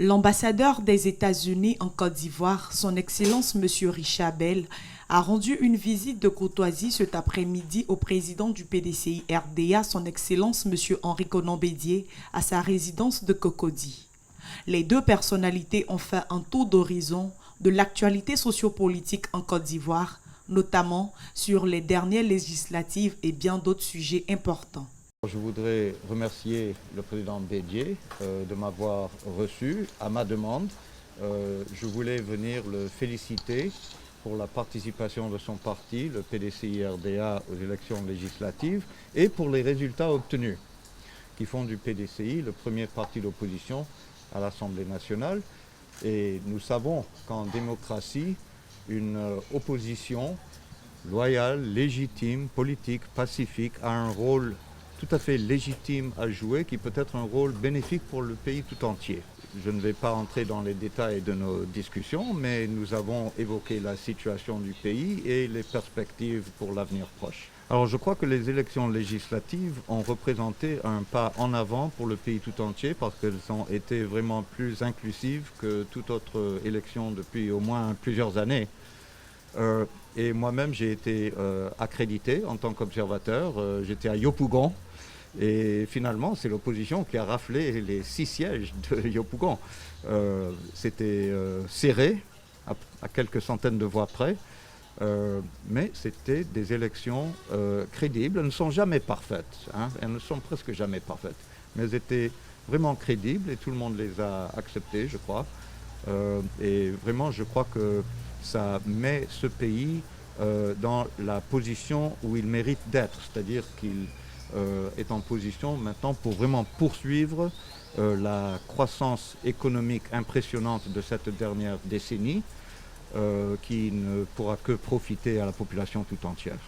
L'ambassadeur des États-Unis en Côte d'Ivoire, son Excellence M. Richard Bell, a rendu une visite de courtoisie cet après-midi au président du PDCI RDA, son Excellence M. Henri Konan Bédié, à sa résidence de Cocody. Les deux personnalités ont fait un tour d'horizon de l'actualité sociopolitique en Côte d'Ivoire, notamment sur les dernières législatives et bien d'autres sujets importants. Je voudrais remercier le président Bédié de m'avoir reçu à ma demande. Je voulais venir le féliciter pour la participation de son parti, le PDCI-RDA, aux élections législatives et pour les résultats obtenus qui font du PDCI le premier parti d'opposition à l'Assemblée nationale. Et nous savons qu'en démocratie, une opposition loyale, légitime, politique, pacifique a un rôle tout à fait légitime à jouer, qui peut être un rôle bénéfique pour le pays tout entier. Je ne vais pas entrer dans les détails de nos discussions, mais nous avons évoqué la situation du pays et les perspectives pour l'avenir proche. Alors je crois que les élections législatives ont représenté un pas en avant pour le pays tout entier parce qu'elles ont été vraiment plus inclusives que toute autre élection depuis au moins plusieurs années. Et moi-même, j'ai été accrédité en tant qu'observateur. J'étais à Yopougon. Et finalement, c'est l'opposition qui a raflé les 6 sièges de Yopougon. C'était serré, à quelques centaines de voix près. Mais c'était des élections crédibles. Elles ne sont jamais parfaites. Elles ne sont presque jamais parfaites. Mais elles étaient vraiment crédibles et tout le monde les a acceptées, je crois. Et vraiment, je crois que ça met ce pays dans la position où il mérite d'être, c'est-à-dire qu'il est en position maintenant pour vraiment poursuivre la croissance économique impressionnante de cette dernière décennie qui ne pourra que profiter à la population tout entière.